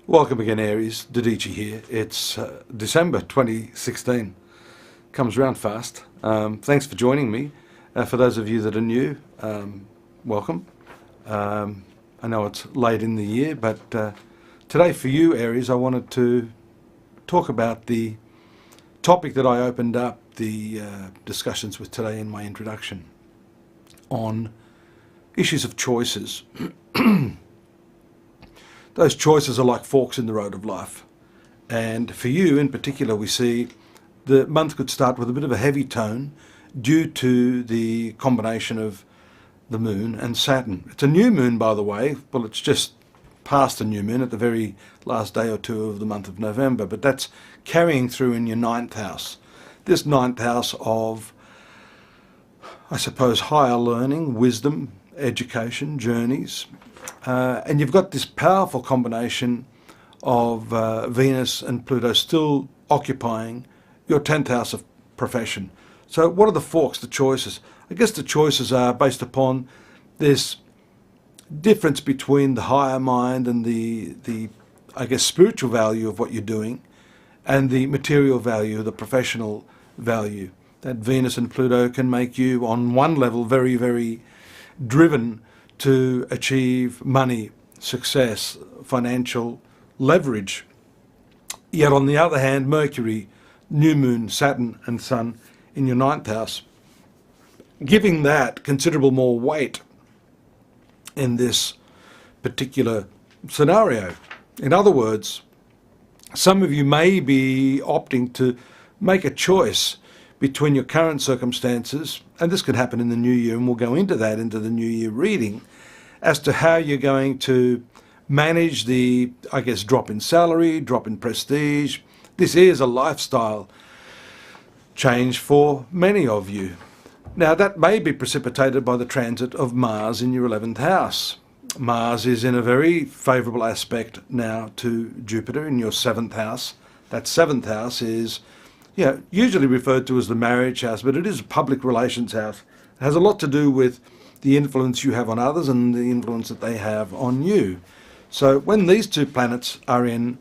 Welcome again, Aries. Dadhichi here. It's December 2016. Comes around fast. Thanks for joining me. For those of you that are new, welcome. I know it's late in the year, but today for you, Aries, I wanted to talk about the topic that I opened up the discussions with today in my introduction on issues of choices. Those choices are like forks in the road of life. And for you in particular, we see the month could start with a bit of a heavy tone due to the combination of the moon and Saturn. It's a new moon, by the way. Well, it's just past the new moon at the very last day or two of the month of November, but that's carrying through in your ninth house. This ninth house of, I suppose, higher learning, wisdom, education, journeys. And you've got this powerful combination of Venus and Pluto still occupying your 10th house of profession. So what are the forks, the choices? I guess the choices are based upon this difference between the higher mind and the I guess, spiritual value of what you're doing and the material value, the professional value. That Venus and Pluto can make you, on one level, very, very driven to achieve money, success, financial leverage. Yet on the other hand, Mercury, new moon, Saturn and Sun in your ninth house, giving that considerable more weight in this particular scenario. In other words, some of you may be opting to make a choice between your current circumstances, and this could happen in the new year, and we'll go into that into the new year reading, as to how you're going to manage the, I guess, drop in salary, drop in prestige. This is a lifestyle change for many of you. Now, that may be precipitated by the transit of Mars in your 11th house. Mars is in a very favourable aspect now to Jupiter in your 7th house. That 7th house is usually referred to as the marriage house, but it is a public relations house. It has a lot to do with the influence you have on others and the influence that they have on you. So when these two planets are in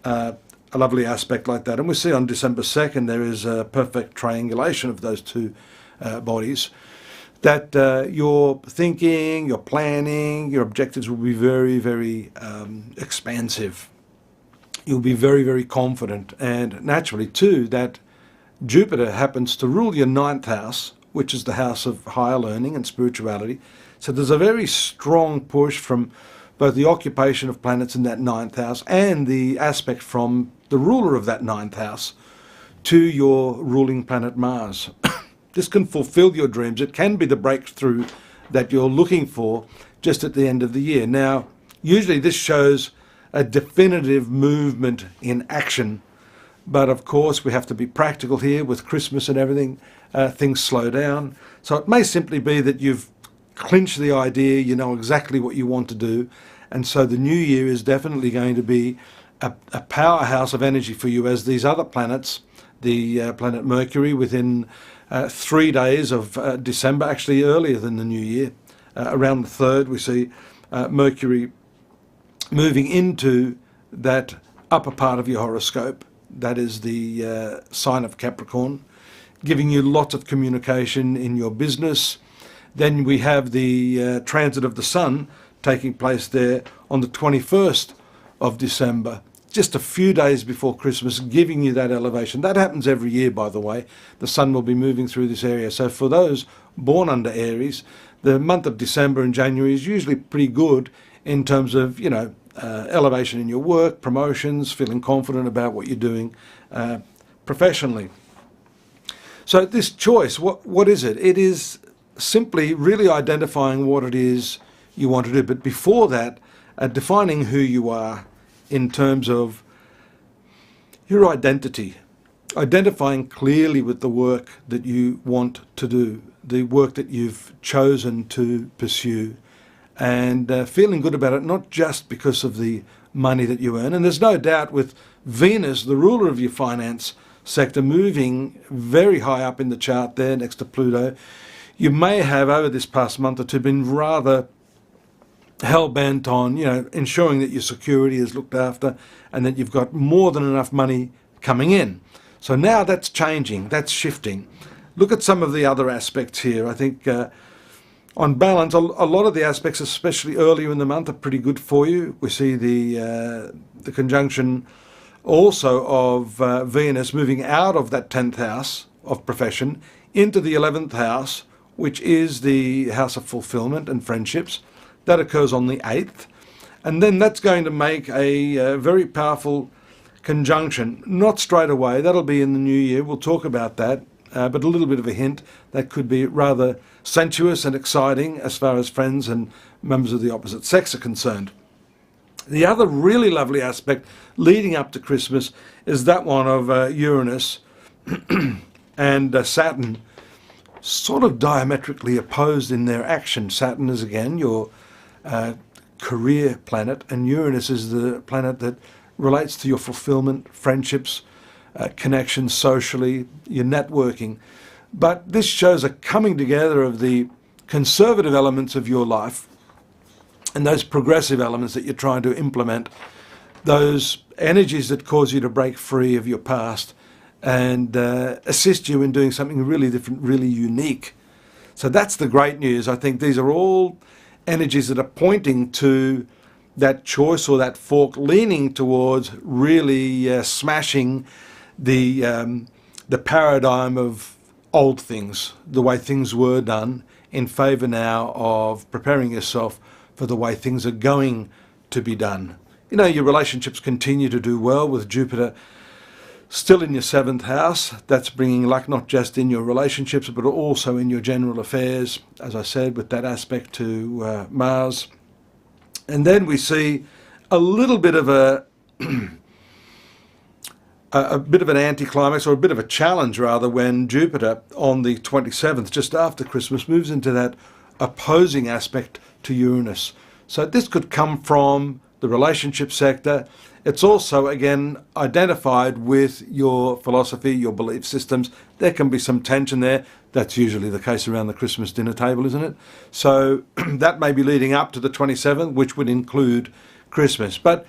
a lovely aspect like that, and we see on December 2nd there is a perfect triangulation of those two bodies, that your thinking, your planning, your objectives will be very, very expansive. You'll be very, very confident. And naturally, too, that Jupiter happens to rule your ninth house, which is the house of higher learning and spirituality. So there's a very strong push from both the occupation of planets in that ninth house and the aspect from the ruler of that ninth house to your ruling planet Mars. This can fulfill your dreams. It can be the breakthrough that you're looking for just at the end of the year. Now, usually this shows a definitive movement in action. But of course, we have to be practical here with Christmas and everything. Things slow down. So it may simply be that you've clinched the idea, you know exactly what you want to do. And so the new year is definitely going to be a powerhouse of energy for you, as these other planets, the planet Mercury, within 3 days of December, actually earlier than the new year, around the 3rd, we see Mercury moving into that upper part of your horoscope. That is the sign of Capricorn, giving you lots of communication in your business. Then we have the transit of the Sun taking place there on the 21st of December, just a few days before Christmas, giving you that elevation. That happens every year, by the way. The Sun will be moving through this area. So for those born under Aries, the month of December and January is usually pretty good in terms of, elevation in your work, promotions, feeling confident about what you're doing professionally. So this choice, what is it? It is simply really identifying what it is you want to do. But before that, defining who you are in terms of your identity, identifying clearly with the work that you want to do, the work that you've chosen to pursue, and feeling good about it, not just because of the money that you earn. And there's no doubt with Venus, the ruler of your finance sector, moving very high up in the chart there next to Pluto, you may have over this past month or two been rather hell-bent on, ensuring that your security is looked after and that you've got more than enough money coming in. So now that's changing, that's shifting. Look at some of the other aspects here. I think on balance, a lot of the aspects, especially earlier in the month, are pretty good for you. We see the conjunction also of Venus moving out of that 10th house of profession into the 11th house, which is the house of fulfillment and friendships. That occurs on the 8th. And then that's going to make a very powerful conjunction. Not straight away, that'll be in the new year. We'll talk about that. But a little bit of a hint, that could be rather sensuous and exciting as far as friends and members of the opposite sex are concerned. The other really lovely aspect leading up to Christmas is that one of Uranus and Saturn, sort of diametrically opposed in their action. Saturn is again your career planet, and Uranus is the planet that relates to your fulfillment, friendships, connections socially, your networking. But this shows a coming together of the conservative elements of your life and those progressive elements that you're trying to implement, those energies that cause you to break free of your past and assist you in doing something really different, really unique. So that's the great news. I think these are all energies that are pointing to that choice or that fork leaning towards really smashing the paradigm of old things, the way things were done, in favour now of preparing yourself for the way things are going to be done. Your relationships continue to do well with Jupiter still in your 7th house. That's bringing luck not just in your relationships but also in your general affairs, as I said, with that aspect to Mars. And then we see a little bit of a bit of an anticlimax, or a bit of a challenge rather, when Jupiter on the 27th, just after Christmas, moves into that opposing aspect to Uranus. So this could come from the relationship sector. It's also, again, identified with your philosophy, your belief systems. There can be some tension there. That's usually the case around the Christmas dinner table, isn't it? So that may be leading up to the 27th, which would include Christmas. But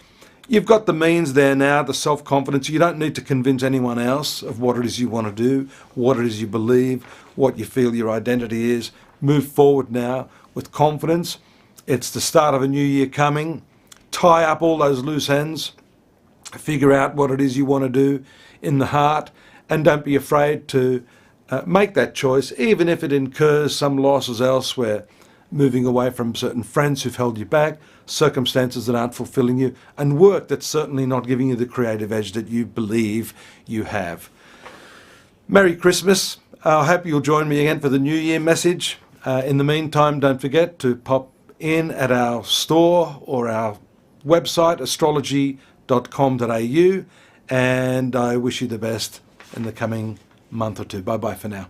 you've got the means there now, the self-confidence. You don't need to convince anyone else of what it is you want to do, what it is you believe, what you feel your identity is. Move forward now with confidence. It's the start of a new year coming. Tie up all those loose ends. Figure out what it is you want to do in the heart, and don't be afraid to make that choice, even if it incurs some losses elsewhere. Moving away from certain friends who've held you back, circumstances that aren't fulfilling you, and work that's certainly not giving you the creative edge that you believe you have. Merry Christmas. I hope you'll join me again for the New Year message. In the meantime, don't forget to pop in at our store or our website, astrology.com.au, and I wish you the best in the coming month or two. Bye-bye for now.